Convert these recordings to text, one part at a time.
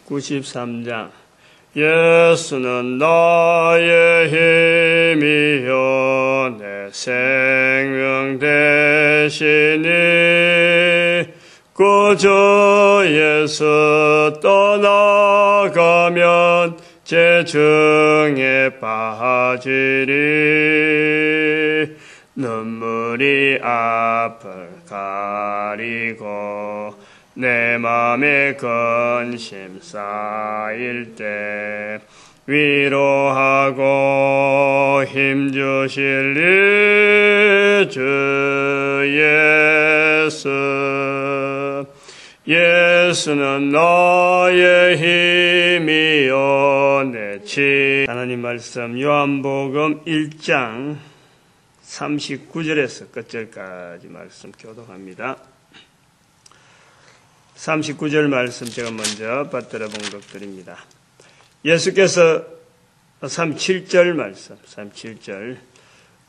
93장. 예수는 나의 힘이요 내 생명 되시니 그저 예수 떠나가면 재증에 빠지리. 눈물이 앞을 가리고 내 맘에 근심 쌓일 때 위로하고 힘주실 주 예수. 예수는 나의 힘이요 내 치. 하나님 말씀 요한복음 1장 39절에서 끝절까지 말씀 교독합니다. 39절 말씀 제가 먼저 받들어 봉독드립니다. 예수께서 37절 말씀, 37절.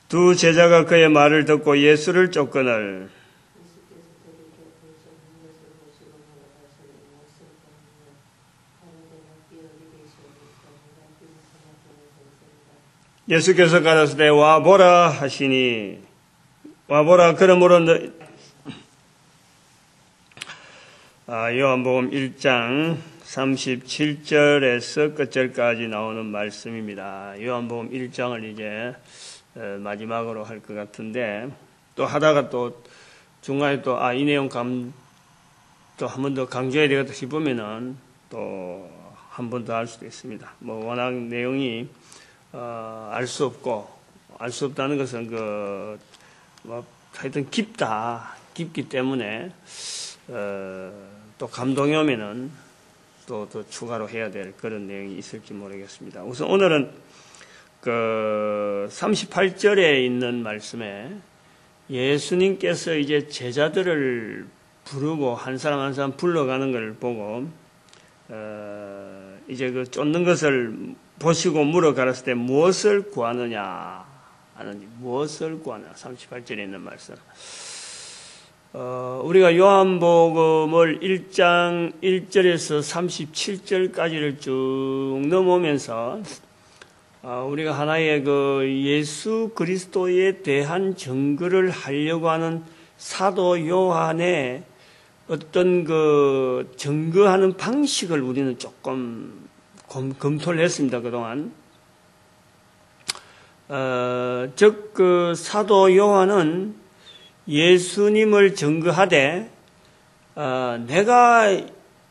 두 제자가 그의 말을 듣고 예수를 쫓거늘 예수께서 가라사대 와보라 하시니 와보라 그러므로 요한복음 1장 37절에서 끝절까지 나오는 말씀입니다. 요한복음 1장을 이제 마지막으로 할 것 같은데 또 하다가 또 중간에 또 이 내용 또 한 번 더 강조해야 되겠다 싶으면은 또 한 번 더 할 수도 있습니다. 뭐 워낙 내용이 알 수 없다는 것은 하여튼 깊기 때문에 또 감동이 오면은 또 추가로 해야 될 그런 내용이 있을지 모르겠습니다. 우선 오늘은 38절에 있는 말씀에 예수님께서 이제 제자들을 부르고 한 사람 한 사람 불러가는 걸 보고 이제 그 쫓는 것을 보시고 물어 가랐을 때 무엇을 구하느냐 하는 무엇을 구하느냐 38절에 있는 말씀. 우리가 요한복음을 1장 1절에서 37절까지를 쭉 넘어오면서 우리가 하나의 그 예수 그리스도에 대한 증거를 하려고 하는 사도 요한의 어떤 그 증거하는 방식을 우리는 조금 검토를 했습니다, 그동안. 즉, 그 사도 요한은 예수님을 증거하되, 내가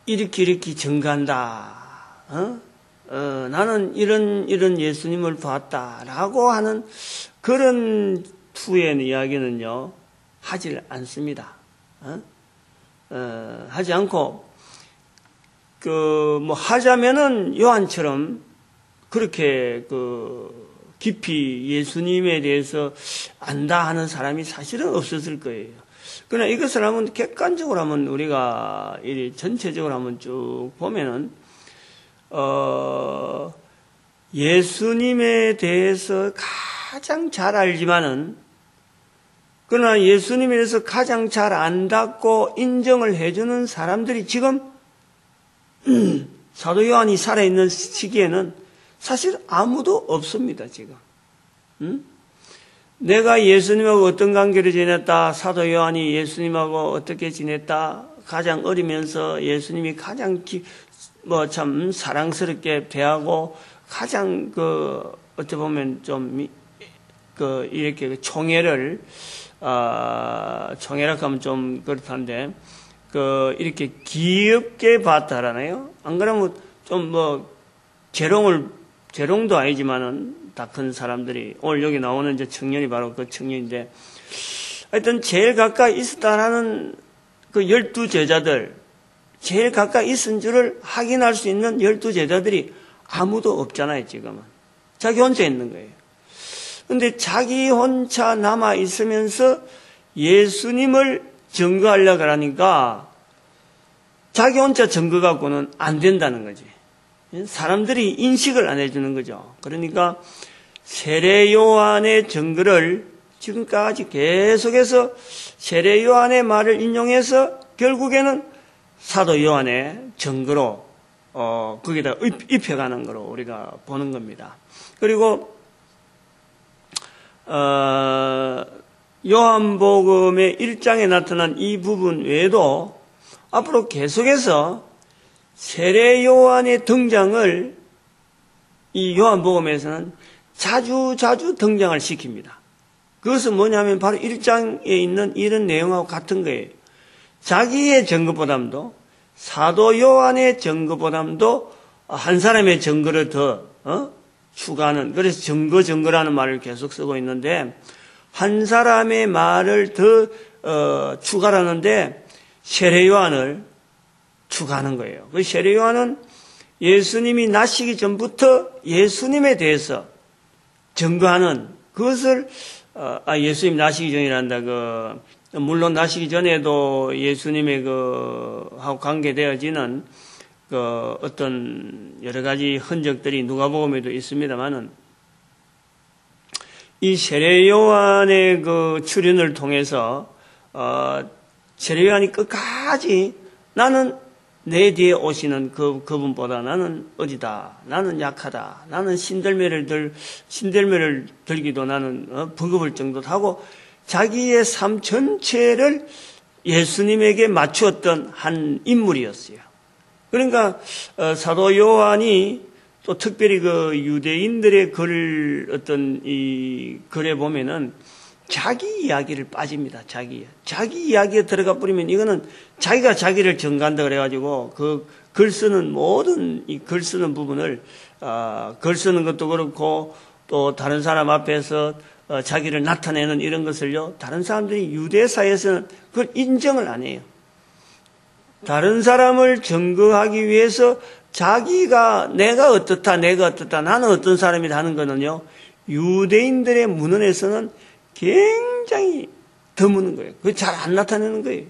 이렇게 증거한다. 나는 이런 예수님을 봤다라고 하는 그런 투의 이야기는요, 하질 않습니다. 하지 않고, 하자면은 요한처럼 그렇게 깊이 예수님에 대해서 안다 하는 사람이 사실은 없었을 거예요. 그러나 이것을 한번 객관적으로 한번 우리가 전체적으로 한번 쭉 보면은, 예수님에 대해서 가장 잘 알지만은, 그러나 예수님에 대해서 가장 잘 안다고 인정을 해주는 사람들이 지금 사도 요한이 살아있는 시기에는 사실 아무도 없습니다, 지금. 내가 예수님하고 어떤 관계를 지냈다, 사도 요한이 예수님하고 어떻게 지냈다, 가장 어리면서 예수님이 가장 참 사랑스럽게 대하고, 가장 어찌 보면 이렇게 총애를, 총애라 하면 좀 그렇다는데, 이렇게 귀엽게 봤다라나요? 안 그러면 재롱도 아니지만은 다 큰 사람들이, 오늘 여기 나오는 이제 청년이 바로 그 청년인데, 하여튼 제일 가까이 있었다라는 그 12제자들, 제일 가까이 있은 줄을 확인할 수 있는 12제자들이 아무도 없잖아요, 지금은. 자기 혼자 있는 거예요. 근데 자기 혼자 남아 있으면서 예수님을 증거하려고 하니까 자기 혼자 증거 갖고는 안 된다는 거지. 사람들이 인식을 안 해주는 거죠. 그러니까 세례 요한의 증거를 지금까지 계속해서 세례 요한의 말을 인용해서 결국에는 사도 요한의 증거로 거기다 입혀가는 거로 우리가 보는 겁니다. 그리고 요한복음의 1장에 나타난 이 부분 외에도 앞으로 계속해서 세례 요한의 등장을 이 요한복음에서는 자주 등장을 시킵니다. 그것은 뭐냐면 바로 1장에 있는 이런 내용하고 같은 거예요. 자기의 증거보담도 사도 요한의 증거보담도 한 사람의 증거를 더 추가하는, 그래서 증거라는 말을 계속 쓰고 있는데 한 사람의 말을 더 추가하는데 세례 요한을 추가하는 거예요. 그 세례 요한은 예수님이 나시기 전부터 예수님에 대해서 증거하는 그것을 예수님 나시기 전이란다. 물론 나시기 전에도 예수님의 하고 관계되어지는 어떤 여러 가지 흔적들이 누가복음에도 있습니다만은 이 세례 요한의 출현을 통해서 세례 요한이 끝까지 나는 내 뒤에 오시는 그분보다 나는 어리다. 나는 약하다. 나는 신들매를 들기도 나는 버거울 정도도 하고 자기의 삶 전체를 예수님에게 맞추었던 한 인물이었어요. 그러니까 사도 요한이 또 특별히 유대인들의 어떤 이 글에 보면은 자기 이야기를 빠집니다. 자기 이야기에 들어가 버리면 이거는 자기가 자기를 증거한다 그래가지고 글 쓰는 모든 이 글 쓰는 부분을 글 쓰는 것도 그렇고 또 다른 사람 앞에서 자기를 나타내는 이런 것을요, 다른 사람들이 유대사에서는 그걸 인정을 안 해요. 다른 사람을 증거하기 위해서 내가 어떻다, 나는 어떤 사람이다 하는 거는요, 유대인들의 문헌에서는 굉장히 드무는 거예요. 그게 잘 안 나타내는 거예요.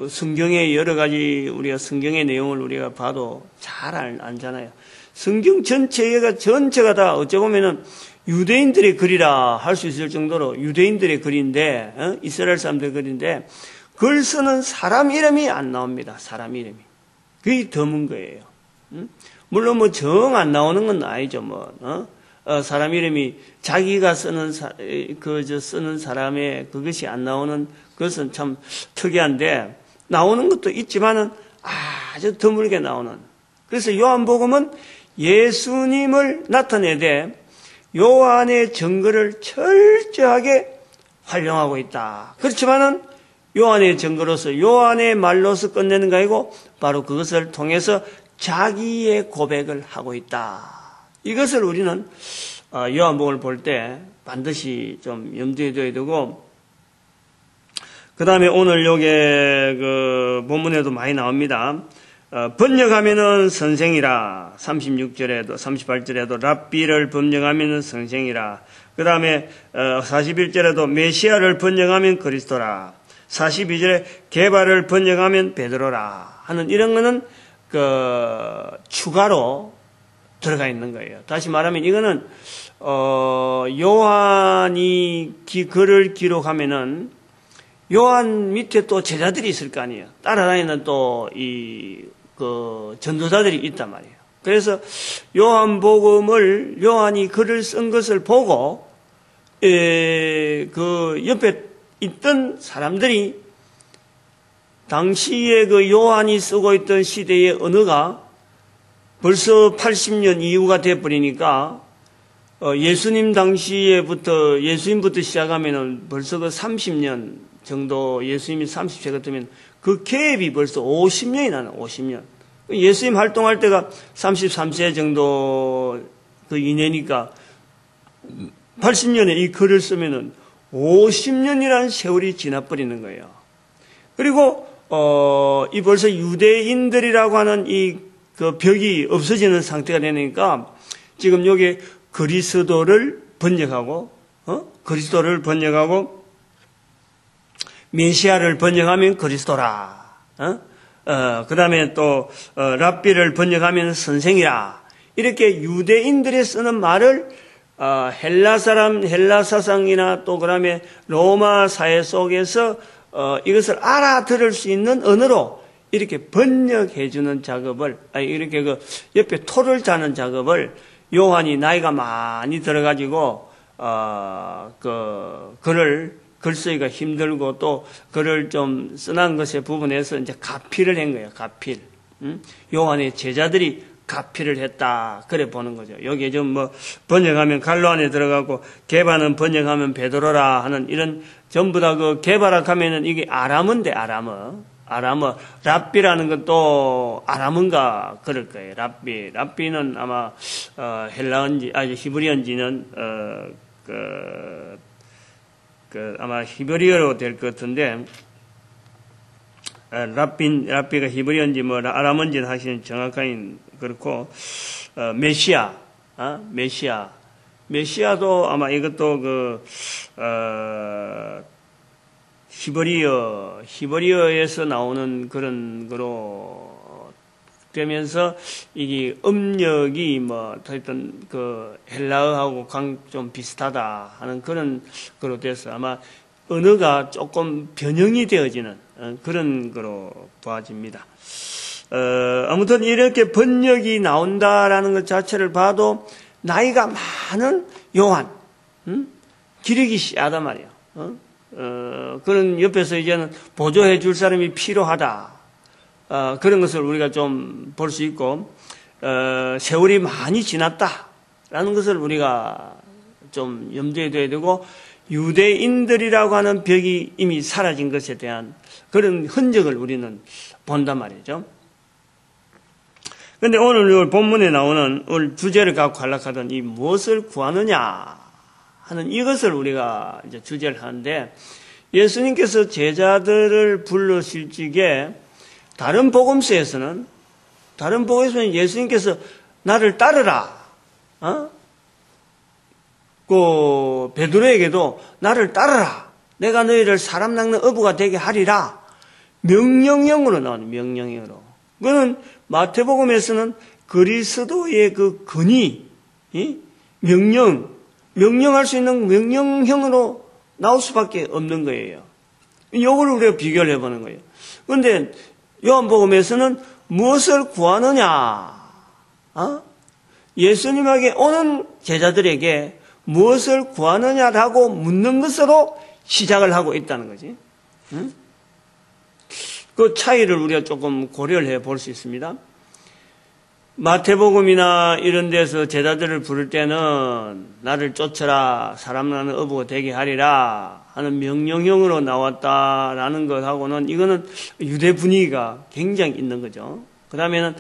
성경의 여러 가지 우리가 성경의 내용을 우리가 봐도 잘 알잖아요. 성경 전체가 다 어쩌고 보면은 유대인들의 글이라 할 수 있을 정도로 유대인들의 글인데, 이스라엘 사람들의 글인데, 글 쓰는 사람 이름이 안 나옵니다. 사람 이름이. 그게 드문 거예요. 물론 정 안 나오는 건 아니죠. 사람 이름이 자기가 쓰는 사람의 그것이 안 나오는 그것은 참 특이한데, 나오는 것도 있지만은 아주 드물게 나오는. 그래서 요한복음은 예수님을 나타내되 요한의 증거를 철저하게 활용하고 있다. 그렇지만은 요한의 증거로서, 요한의 말로서 끝내는 거 아니고 바로 그것을 통해서 자기의 고백을 하고 있다. 이것을 우리는 요한복음을 볼 때 반드시 좀 염두에 둬야 되고, 그 다음에 오늘 요게 본문에도 많이 나옵니다. 번역하면은 선생이라, 36절에도 38절에도 랍비를 번역하면은 선생이라, 그 다음에 41절에도 메시아를 번역하면 그리스도라, 42절에 게바를 번역하면 베드로라 하는 이런 거는 추가로 들어가 있는 거예요. 다시 말하면 이거는 요한이 글을 기록하면은 요한 밑에 또 제자들이 있을 거 아니에요. 따라다니는 또 전도자들이 있단 말이에요. 그래서 요한복음을 요한이 글을 쓴 것을 보고 옆에 있던 사람들이 당시에 요한이 쓰고 있던 시대의 언어가 벌써 80년 이후가 돼버리니까 예수님 당시에부터 예수님부터 시작하면은 벌써 30년 정도, 예수님이 30세 같으면 그 갭이 벌써 50년이 나는 50년. 예수님 활동할 때가 33세 정도 이내니까 80년에 이 글을 쓰면은 50년이라는 세월이 지나버리는 거예요. 그리고 이 벌써 유대인들이라고 하는 벽이 없어지는 상태가 되니까 지금 여기 그리스도를 번역하고 메시아를 번역하면 그리스도라. 그 다음에 또 랍비를 번역하면 선생이라. 이렇게 유대인들이 쓰는 말을 헬라 사상이나 또 그다음에 로마 사회 속에서 이것을 알아들을 수 있는 언어로 이렇게 번역해주는 작업을, 이렇게 그 옆에 토를 짜는 작업을 요한이 나이가 많이 들어가지고, 글을, 글쓰기가 힘들고 또 글을 좀 쓴한 것에 부분에서 이제 가필을 한 거예요, 가필. 요한의 제자들이 가필을 했다. 그래 보는 거죠. 여기에 좀 뭐 번역하면 갈로 안에 들어가고 게바는 번역하면 베드로라 하는 이런 전부 다 그 게바라 하면은 이게 아람어인데 아람어. 랍비라는 것도 아람어인가 그럴 거예요. 랍비는 아마 헬라어인지 히브리어인지는 아마 히브리어로 될 것 같은데 랍비가 히브리어인지 뭐 아람어인지는 하시는 정확하게 그렇고 메시아도 아마 이것도 히브리어에서 나오는 그런 거로 되면서 이게 음력이 뭐 하여튼 그 헬라어하고 좀 비슷하다 하는 그런 거로 돼서 아마 언어가 조금 변형이 되어지는 그런 거로 보아집니다. 아무튼 이렇게 번역이 나온다라는 것 자체를 봐도 나이가 많은 요한, 기르기 씨하단 말이에요. 그런 옆에서 이제는 보조해 줄 사람이 필요하다. 그런 것을 우리가 좀 볼 수 있고, 세월이 많이 지났다라는 것을 우리가 좀 염두에 둬야 되고, 유대인들이라고 하는 벽이 이미 사라진 것에 대한 그런 흔적을 우리는 본단 말이죠. 그런데 오늘 본문에 나오는 오늘 주제를 갖고 하락하던 이 무엇을 구하느냐 하는 이것을 우리가 이제 주제를 하는데 예수님께서 제자들을 부르실 적에 다른 복음서에서는 예수님께서 나를 따르라, 그 베드로에게도 나를 따르라. 내가 너희를 사람 낚는 어부가 되게 하리라. 명령형으로 나오는 명령형으로. 그거는 마태복음에서는 그리스도의 그 근위, 명령할 수 있는 명령형으로 나올 수밖에 없는 거예요. 이걸 우리가 비교를 해보는 거예요. 그런데 요한복음에서는 무엇을 구하느냐? 예수님에게 오는 제자들에게 무엇을 구하느냐라고 묻는 것으로 시작을 하고 있다는 거지. 그 차이를 우리가 조금 고려를 해볼 수 있습니다. 마태복음이나 이런 데서 제자들을 부를 때는 나를 쫓아라, 사람 나는 어부가 되게 하리라 하는 명령형으로 나왔다라는 것하고는 이거는 유대 분위기가 굉장히 있는 거죠. 그 다음에는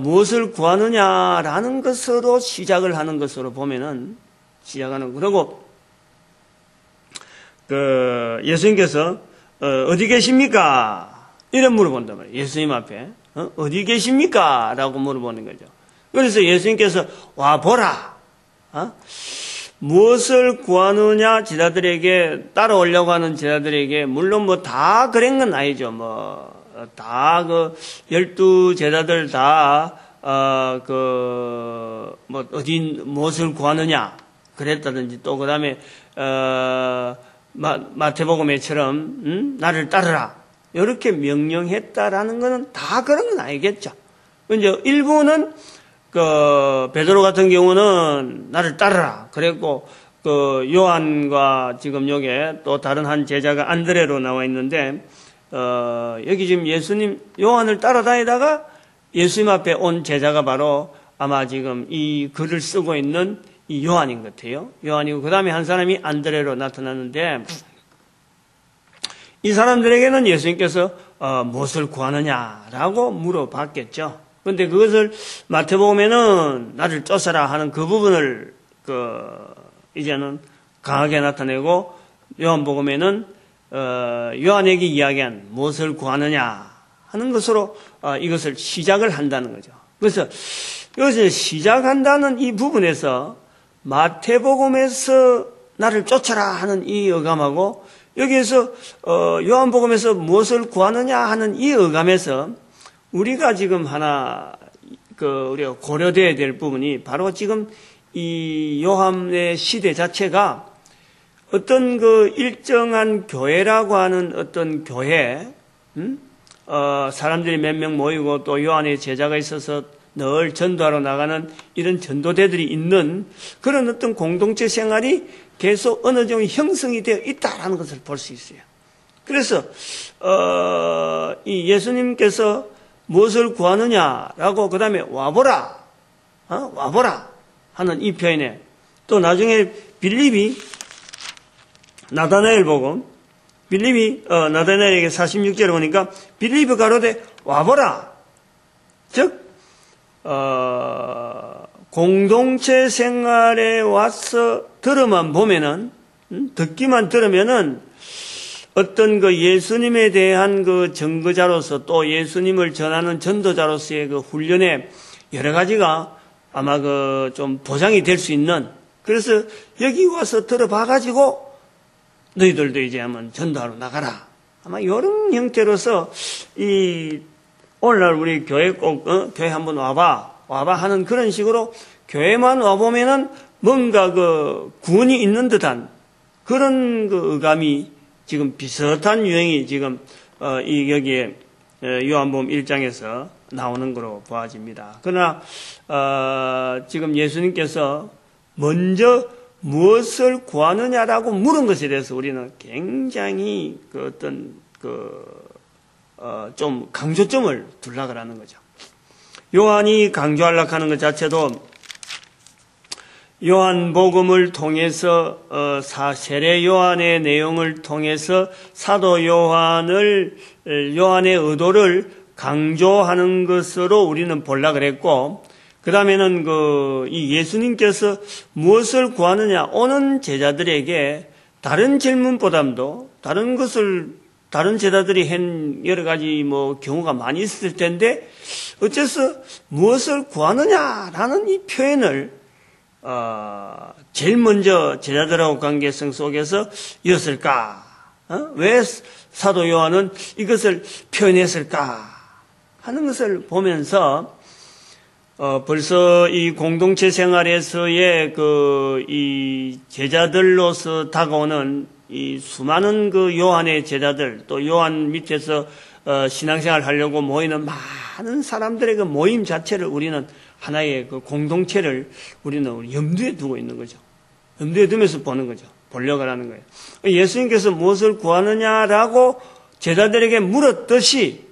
무엇을 구하느냐라는 것으로 시작을 하는 것으로 보면은 그리고 예수님께서 어디 계십니까? 이런 물어본단 말이에요. 예수님 앞에 어디 계십니까? 라고 물어보는 거죠. 그래서 예수님께서 와 보라. 무엇을 구하느냐 제자들에게 따라오려고 하는 제자들에게 물론 뭐 다 그런 건 아니죠. 다 12 제자들 다 무엇을 구하느냐 그랬다든지 또 그다음에 마태복음에처럼 나를 따르라 이렇게 명령했다라는 것은 다 그런 건 아니겠죠. 이제 일부는 베드로 같은 경우는 나를 따르라 그랬고 요한과 지금 여기에 또 다른 한 제자가 안드레로 나와 있는데 여기 지금 예수님 요한을 따라다니다가 예수님 앞에 온 제자가 바로 아마 지금 이 글을 쓰고 있는 이 요한인 것 같아요. 요한이고 그 다음에 한 사람이 안드레로 나타났는데 이 사람들에게는 예수님께서 무엇을 구하느냐라고 물어봤겠죠. 그런데 그것을 마태복음에는 나를 쫓아라 하는 그 부분을 이제는 강하게 나타내고 요한복음에는 요한에게 이야기한 무엇을 구하느냐 하는 것으로 이것을 시작을 한다는 거죠. 그래서 이것을 시작한다는 이 부분에서 마태복음에서 나를 쫓아라 하는 이 어감하고 여기에서 요한복음에서 무엇을 구하느냐 하는 이 어감에서 우리가 지금 하나 우리가 고려돼야 될 부분이 바로 지금 이 요한의 시대 자체가 어떤 일정한 교회라고 하는 어떤 교회, 사람들이 몇 명 모이고 또 요한의 제자가 있어서 늘 전도하러 나가는 이런 전도대들이 있는 그런 어떤 공동체 생활이 계속 어느 정도 형성이 되어 있다라는 것을 볼 수 있어요. 그래서 이 예수님께서 무엇을 구하느냐라고 그 다음에 와보라, 와보라 하는 이 표현에 또 나중에 빌립이 나다나엘 보고 빌립이 나다나엘에게 46절에 보니까 빌립이 가로되 와보라. 즉 공동체 생활에 와서 들어만 보면은 듣기만 들으면은 어떤 그 예수님에 대한 그 증거자로서 또 예수님을 전하는 전도자로서의 그 훈련에 여러 가지가 아마 그 좀 보장이 될 수 있는, 그래서 여기 와서 들어봐 가지고 너희들도 이제 한번 전도하러 나가라. 아마 이런 형태로서 이 오늘날 우리 교회 꼭 교회 한번 와봐 하는 그런 식으로 교회만 와보면은 뭔가 그 구원이 있는 듯한 그런 그 의감이 지금 비슷한 유행이 지금 이 여기에 요한복음 1장에서 나오는 거로 보아집니다. 그러나 지금 예수님께서 먼저 무엇을 구하느냐라고 물은 것에 대해서 우리는 굉장히 그 어떤 좀 강조점을 두려고 하는 거죠. 요한이 강조하려고 하는 것 자체도 요한복음을 통해서 세례 요한의 내용을 통해서 사도 요한의 의도를 강조하는 것으로 우리는 보려고 그랬고, 그 다음에는 이 예수님께서 무엇을 구하느냐, 오는 제자들에게 다른 질문보다도 다른 제자들이 한 여러 가지 경우가 많이 있을 텐데, 어째서 무엇을 구하느냐라는 이 표현을, 제일 먼저 제자들하고 관계성 속에서 이었을까? 왜 사도 요한은 이것을 표현했을까? 하는 것을 보면서, 벌써 이 공동체 생활에서의 이 제자들로서 다가오는 이 수많은 그 요한의 제자들, 또 요한 밑에서 신앙생활 하려고 모이는 많은 사람들의 그 모임 자체를 우리는 하나의 그 공동체를 우리는 염두에 두고 있는 거죠. 염두에 두면서 보는 거죠. 보려고 하는 거예요. 예수님께서 무엇을 구하느냐라고 제자들에게 물었듯이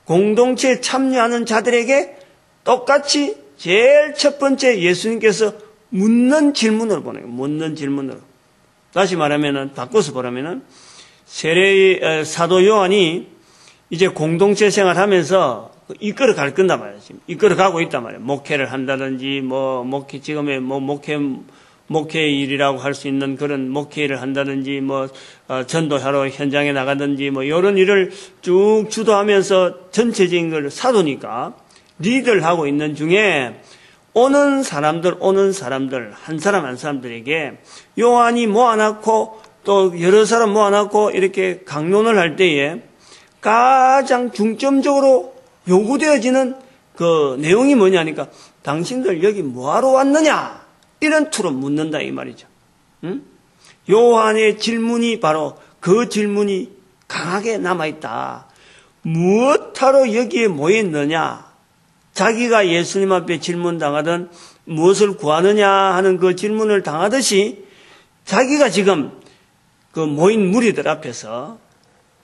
공동체에 참여하는 자들에게 똑같이 제일 첫 번째 예수님께서 묻는 질문으로 보는 거예요. 묻는 질문으로. 다시 말하면은, 바꿔서 보라면은, 사도 요한이 이제 공동체 생활하면서 이끌어 갈 건단 말이에요. 지금 이끌어 가고 있단 말이에요. 목회를 한다든지, 지금의 목회 일이라고 할 수 있는 그런 목회 일을 한다든지, 전도하러 현장에 나가든지, 이런 일을 쭉 주도하면서 전체적인 걸 사도니까 리더를 하고 있는 중에 오는 사람들, 한 사람 한 사람들에게 요한이 모아놨고 또 여러 사람 모아놨고 이렇게 강론을 할 때에 가장 중점적으로 요구되어지는 그 내용이 뭐냐니까 당신들 여기 뭐하러 왔느냐? 이런 투로 묻는다 이 말이죠. 응? 요한의 질문이 바로 그 질문이 강하게 남아있다. 무엇하러 여기에 모였느냐? 자기가 예수님 앞에 질문당하던 무엇을 구하느냐 하는 그 질문을 당하듯이 자기가 지금 그 모인 무리들 앞에서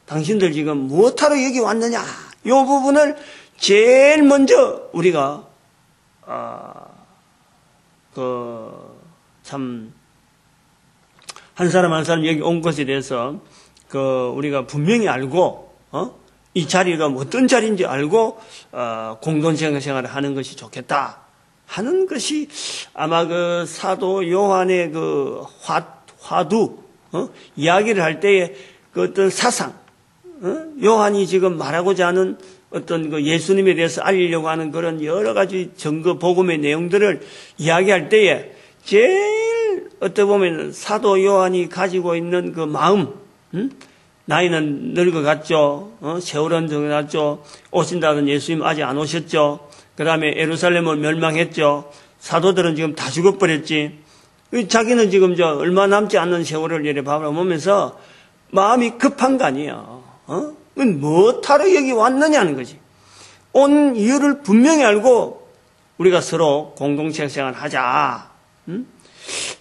당신들 지금 무엇하러 여기 왔느냐? 이 부분을 제일 먼저 우리가 한 사람 한 사람 여기 온 것에 대해서 우리가 분명히 알고 이 자리가 어떤 자리인지 알고 공동체 생활을 하는 것이 좋겠다 하는 것이 아마 그 사도 요한의 그 화두 이야기를 할 때의 그 어떤 사상, 요한이 지금 말하고자 하는 어떤 그 예수님에 대해서 알리려고 하는 그런 여러 가지 증거 복음의 내용들을 이야기할 때에 제일 어떻게 보면 사도 요한이 가지고 있는 그 마음, 나이는 늙어갔죠. 세월은 정해놨죠. 오신다던 예수님 아직 안 오셨죠. 그 다음에 예루살렘을 멸망했죠. 사도들은 지금 다 죽어버렸지. 자기는 지금 얼마 남지 않는 세월을 이렇게 바라보면서 마음이 급한 거 아니에요. 뭐하러 여기 왔느냐는 거지. 온 이유를 분명히 알고 우리가 서로 공동체 생활 하자.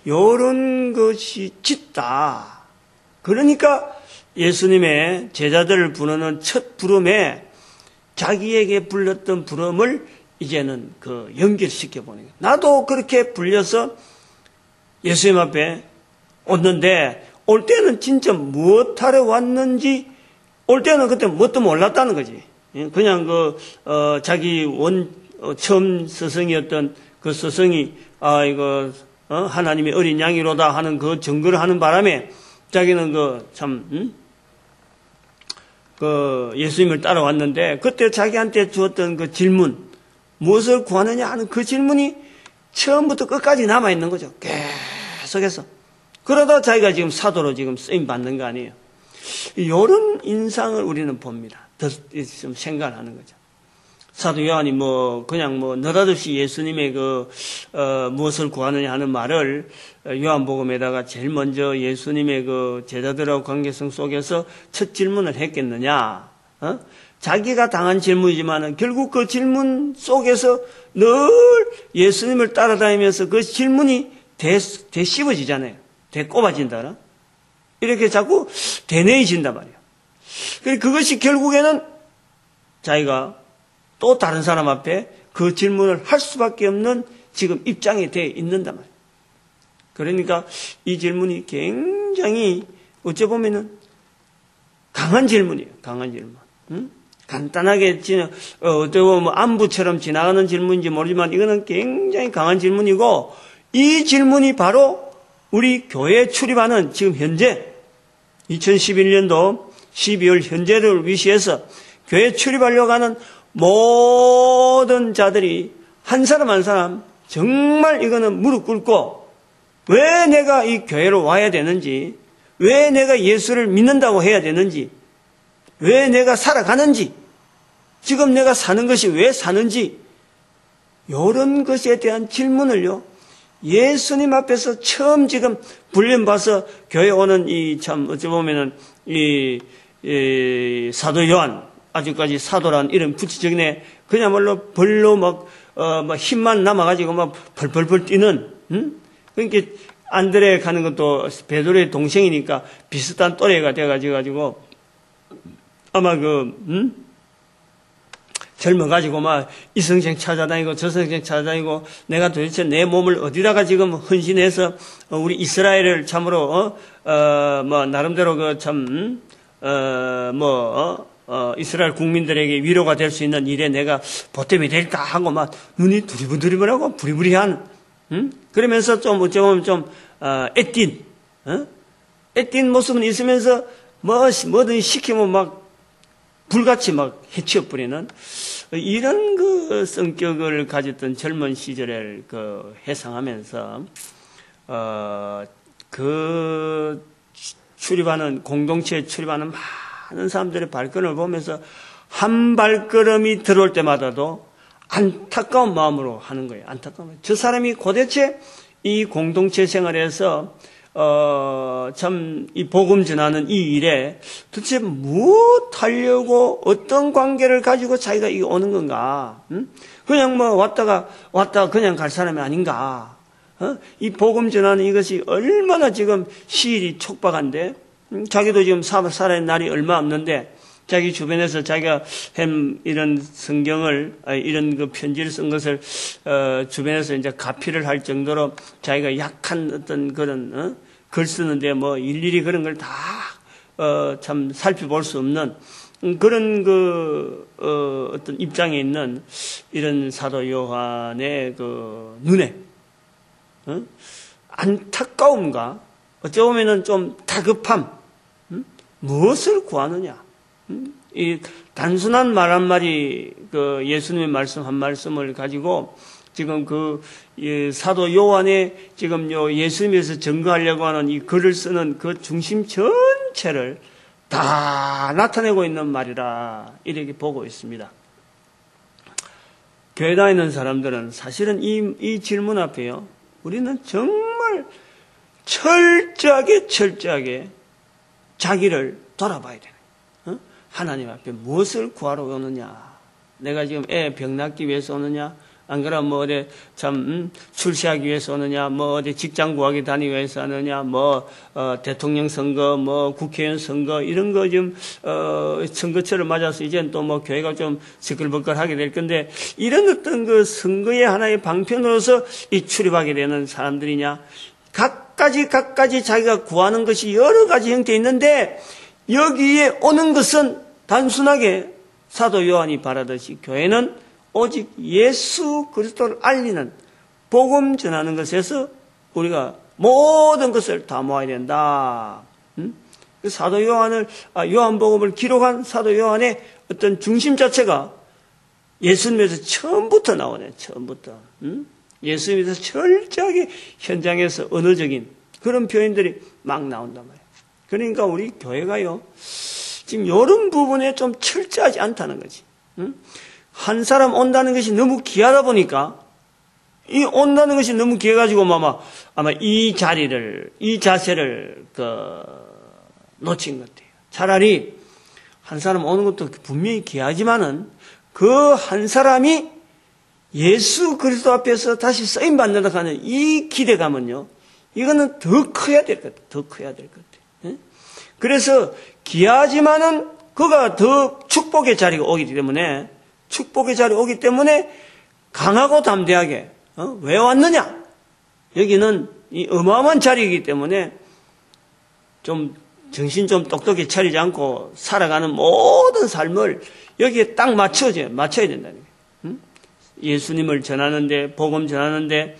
이런 것이 짙다. 그러니까 예수님의 제자들을 부르는 첫 부름에 자기에게 불렸던 부름을 이제는 연결시켜 보는 거예요. 나도 그렇게 불려서 예수님 앞에 왔는데 올 때는 진짜 무엇하러 왔는지 올 때는 그때 뭣도 몰랐다는 거지. 그냥 자기 처음 스승이었던 그 스승이 하나님의 어린 양이로다 하는 그 증거를 하는 바람에 자기는 예수님을 따라왔는데 그때 자기한테 주었던 그 질문, 무엇을 구하느냐 하는 그 질문이 처음부터 끝까지 남아있는 거죠. 계속해서. 그러다 자기가 지금 사도로 지금 쓰임 받는 거 아니에요. 이런 인상을 우리는 봅니다. 좀 생각하는 거죠. 사도 요한이 그냥 느닷없이 예수님의 무엇을 구하느냐 하는 말을 요한복음에다가 제일 먼저 예수님의 제자들하고 관계성 속에서 첫 질문을 했겠느냐? 자기가 당한 질문이지만은 결국 그 질문 속에서 늘 예수님을 따라다니면서 그 질문이 씹어지잖아요. 꼽아진다. 이렇게 자꾸 되뇌이진단 말이에요. 그것이 결국에는 자기가 또 다른 사람 앞에 그 질문을 할 수밖에 없는 지금 입장이 되어 있는단 말이에요. 그러니까 이 질문이 굉장히 어찌 보면은 강한 질문이에요. 강한 질문. 간단하게 어떻게 보면 안부처럼 지나가는 질문인지 모르지만 이거는 굉장히 강한 질문이고 이 질문이 바로 우리 교회에 출입하는 지금 현재 2011년도 12월 현재를 위시해서 교회에 출입하려고 하는 모든 자들이 한 사람 한 사람 정말 이거는 무릎 꿇고 왜 내가 이 교회로 와야 되는지, 왜 내가 예수를 믿는다고 해야 되는지, 왜 내가 살아가는지, 지금 내가 사는 것이 왜 사는지 이런 것에 대한 질문을요 예수님 앞에서 처음 지금 불림받아서 교회 오는 어찌 보면은 사도 요한, 아직까지 사도란 이름 붙이적네 그야말로 벌로 힘만 남아가지고 펄펄펄 뛰는, 그러니까 안드레 가는 것도 베드로의 동생이니까 비슷한 또래가 돼가지고 아마 젊어가지고 이 성생 찾아다니고 저 성생 찾아다니고 내가 도대체 내 몸을 어디다가 지금 헌신해서 우리 이스라엘을 참으로 나름대로 이스라엘 국민들에게 위로가 될 수 있는 일에 내가 보탬이 될까 하고 눈이 두리번두리번하고 부리부리한, 그러면서 좀 어쩌면 애띤 모습은 있으면서 뭐든 시키면 불같이 해치워버리는 이런 성격을 가졌던 젊은 시절을 회상하면서 출입하는 공동체에 출입하는 많은 사람들의 발걸음을 보면서 한 발걸음이 들어올 때마다도 안타까운 마음으로 하는 거예요. 안타까운. 저 사람이 도대체 이 공동체 생활에서 참 이 복음 전하는 이 일에 도대체 무엇 하려고 어떤 관계를 가지고 자기가 이 오는 건가? 그냥 왔다가 그냥 갈 사람이 아닌가? 이 복음 전하는 이것이 얼마나 지금 시일이 촉박한데, 자기도 지금 살아야 날이 얼마 없는데, 자기 주변에서 자기가 이런 성경을, 이런 편지를 쓴 것을, 주변에서 이제 가피를 할 정도로 자기가 약한 어떤 그런, 글 쓰는데 일일이 그런 걸 다, 참 살펴볼 수 없는 그런 어떤 입장에 있는 이런 사도 요한의 눈에, 안타까움과 어쩌면은 좀 다급함, 무엇을 구하느냐? 이 단순한 말 한마디, 예수님의 말씀 한 말씀을 가지고 지금 사도 요한의 지금 예수님에서 증거하려고 하는 이 글을 쓰는 그 중심 전체를 다 나타내고 있는 말이라 이렇게 보고 있습니다. 교회 다니는 사람들은 사실은 이 질문 앞에요, 우리는 정말 철저하게 자기를 돌아봐야 되는, 하나님 앞에 무엇을 구하러 오느냐? 내가 지금 애 병 낫기 위해서 오느냐? 안 그러면 뭐 어디 참 출세하기 위해서 오느냐? 뭐 어디 직장 구하기 다니기 위해서 하느냐? 뭐 대통령 선거, 뭐 국회의원 선거 이런 거 좀 선거철을 맞아서 이제는 또 뭐 교회가 좀 시끌벅걸하게 될 건데 이런 어떤 그 선거의 하나의 방편으로서 이 출입하게 되는 사람들이냐? 각가지 자기가 구하는 것이 여러 가지 형태 있는데 여기에 오는 것은 단순하게 사도 요한이 바라듯이 교회는 오직 예수 그리스도를 알리는 복음 전하는 것에서 우리가 모든 것을 다 모아야 된다. 그 사도 요한을 요한복음을 기록한 사도 요한의 어떤 중심 자체가 예수님에서 처음부터 나오네. 처음부터. 예수님에서 철저하게 현장에서 언어적인 그런 표현들이 막 나온단 말이에요. 그러니까 우리 교회가요. 지금 이런 부분에 좀 철저하지 않다는 거지. 한 사람 온다는 것이 너무 귀하다 보니까 이 온다는 것이 너무 귀해가지고 아마 이 자리를 이 자세를 놓친 것 같아요. 차라리 한 사람 오는 것도 분명히 귀하지만은 그 한 사람이 예수 그리스도 앞에서 다시 쓰임 받는다 하는 이 기대감은요. 이거는 더 커야 될 것 같아요. 더 커야 될 것 같아요. 그래서 귀하지만은 그가 더 축복의 자리가 오기 때문에 강하고 담대하게 왜 왔느냐? 여기는 이 어마어마한 자리이기 때문에 좀 정신 좀 똑똑히 차리지 않고 살아가는 모든 삶을 여기에 딱 맞춰야 된다는 거예요. 예수님을 전하는데 복음 전하는데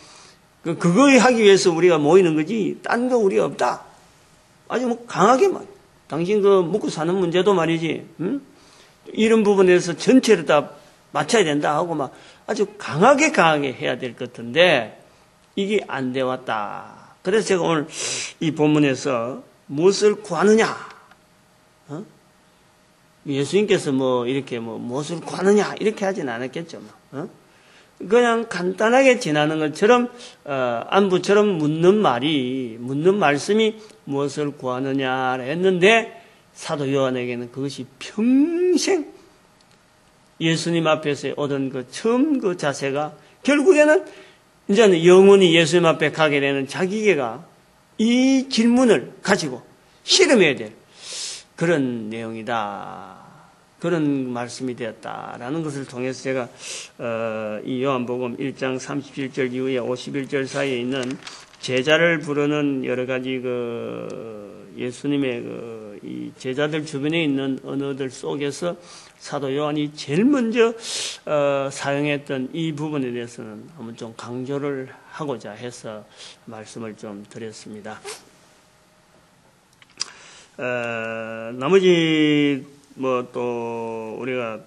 그거 하기 위해서 우리가 모이는 거지 딴 거 우리가 없다. 아주 뭐 강하게만 당신 먹고 사는 문제도 말이지 이런 부분에서 전체를 다 맞춰야 된다 하고 아주 강하게 해야 될 것 같은데 이게 안 돼 왔다. 그래서 제가 오늘 이 본문에서 무엇을 구하느냐? 예수님께서 무엇을 구하느냐? 이렇게 하진 않았겠죠. 그냥 간단하게 지나는 것처럼 안부처럼 묻는 말씀이 무엇을 구하느냐 했는데 사도 요한에게는 그것이 평생 예수님 앞에서 얻은 처음 그 자세가 결국에는 이제는 영원히 예수님 앞에 가게 되는 자기가 이 질문을 가지고 실험해야 될 그런 내용이다. 그런 말씀이 되었다라는 것을 통해서 제가 이 요한복음 1장 37절 이후에 51절 사이에 있는 제자를 부르는 여러 가지 예수님의 이 제자들 주변에 있는 언어들 속에서 사도 요한이 제일 먼저 사용했던 이 부분에 대해서는 한번 좀 강조를 하고자 해서 말씀을 좀 드렸습니다. 나머지 또 우리가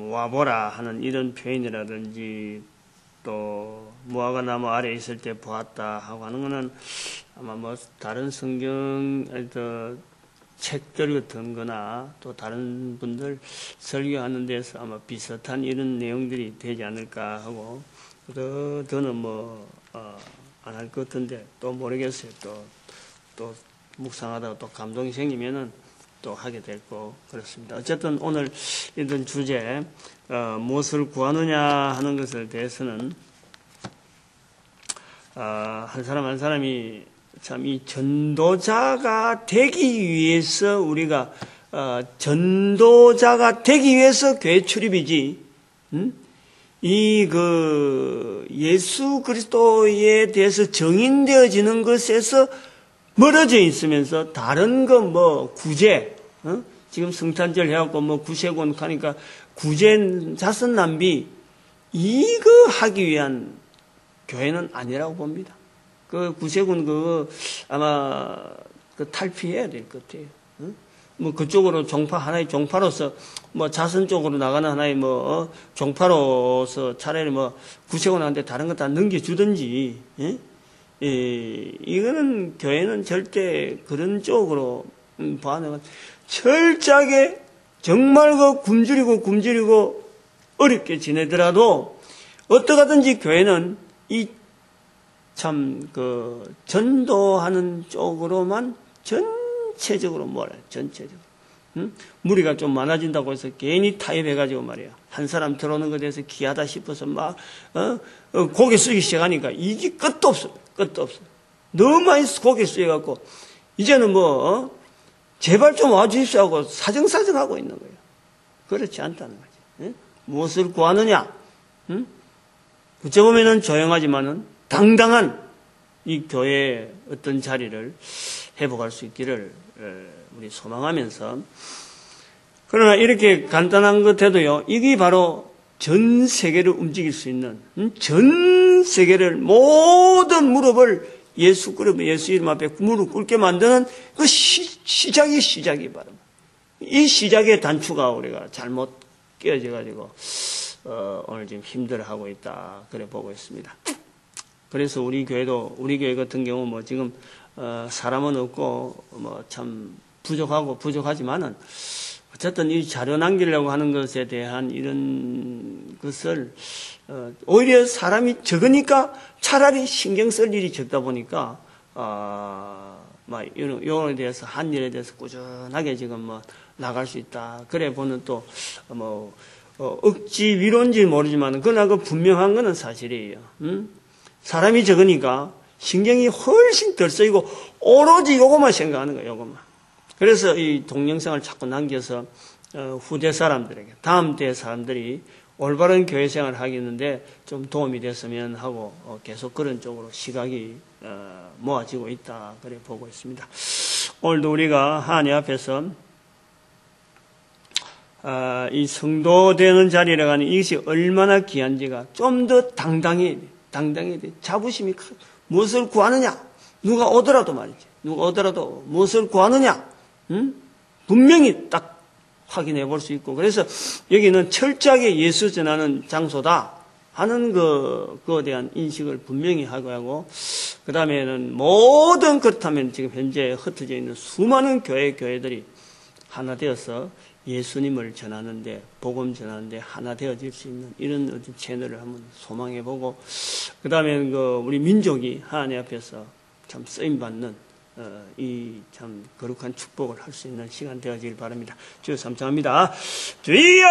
와보라 하는 이런 표현이라든지 또 무화과 나무 아래에 있을 때 보았다 하고 하는 거는 아마 다른 성경 책들 같은 거나 또 다른 분들 설교하는 데서 아마 비슷한 이런 내용들이 되지 않을까 하고 더는 안 할 것 같은데 또 모르겠어요. 또 묵상하다가 또 감동이 생기면은 또 하게 될 거 그렇습니다. 어쨌든 오늘 이런 주제 무엇을 구하느냐 하는 것에 대해서는 한 사람 한 사람이 참 이 전도자가 되기 위해서 우리가 전도자가 되기 위해서 교회 출입이지. 예수 그리스도에 대해서 정인되어지는 것에서 멀어져 있으면서 다른 구제, 지금 성탄절 해갖고 구세군 하니까 구제 자선 낭비 이거 하기 위한 교회는 아니라고 봅니다. 구세군 아마 탈피해야 될 것 같아요. 그쪽으로 하나의 종파로서 자선 쪽으로 나가는 하나의 종파로서 차라리 구세군한테 다른 거 다 넘겨주든지. 이거는 교회는 절대 그런 쪽으로 봐는 철저하게 정말 굶주리고 어렵게 지내더라도 어떠하든지 교회는 전도하는 쪽으로만 전체적으로 전체적으로 무리가 좀 많아진다고 해서 괜히 타협해가지고 말이야. 한 사람 들어오는 것에 대해서 귀하다 싶어서 막, 고개 숙이기 시작하니까 이게 끝도 없어. 끝도 없어. 너무 많이 고개 숙여갖고, 이제는 제발 좀 와주십시오 하고 사정사정하고 있는 거예요. 그렇지 않다는 거지. 무엇을 구하느냐? 어찌 보면은 조용하지만은 당당한 이 교회의 어떤 자리를 회복할 수 있기를 우리 소망하면서, 그러나 이렇게 간단한 것 해도요, 이게 바로 전 세계를 움직일 수 있는, 전 세계를 모든 무릎을 예수 이름 앞에 무릎 꿇게 만드는 그 시작이 바로 이 시작의 단추가 우리가 잘못 깨어져가지고 오늘 지금 힘들어하고 있다, 그래 보고 있습니다. 그래서 우리 교회 같은 경우 지금 사람은 없고 참 부족하지만은 어쨌든 이 자료 남기려고 하는 것에 대한 이런 것을 오히려 사람이 적으니까 차라리 신경 쓸 일이 적다 보니까 요에 대해서 한 일에 대해서 꾸준하게 지금 나갈 수 있다. 그래 보는 또 억지 위로인지 모르지만 그러나 그 분명한 거는 사실이에요. 사람이 적으니까 신경이 훨씬 덜 쓰이고 오로지 요것만 생각하는 거예요. 요것만. 그래서 이 동영상을 자꾸 남겨서 후대 사람들에게, 다음 때 사람들이 올바른 교회 생활을 하겠는데 좀 도움이 됐으면 하고 계속 그런 쪽으로 시각이 모아지고 있다, 그래 보고 있습니다. 오늘도 우리가 하나님 앞에서 이 성도 되는 자리라고 하는 이것이 얼마나 귀한지가 좀 더 당당히 자부심이 무엇을 구하느냐? 누가 오더라도 말이지. 누가 오더라도 무엇을 구하느냐? 분명히 딱 확인해 볼 수 있고, 그래서 여기는 철저하게 예수 전하는 장소다 하는 그거에 대한 인식을 분명히 하고, 그 다음에는 모든 그렇다면 지금 현재 흩어져 있는 수많은 교회들이 하나 되어서 예수님을 전하는데, 복음 전하는데 하나 되어질 수 있는 이런 어떤 채널을 한번 소망해 보고, 그 다음에는 우리 민족이 하나님 앞에서 참 쓰임받는 이 참 거룩한 축복을 할 수 있는 시간 되어지길 바랍니다. 주여 감사합니다. 주여!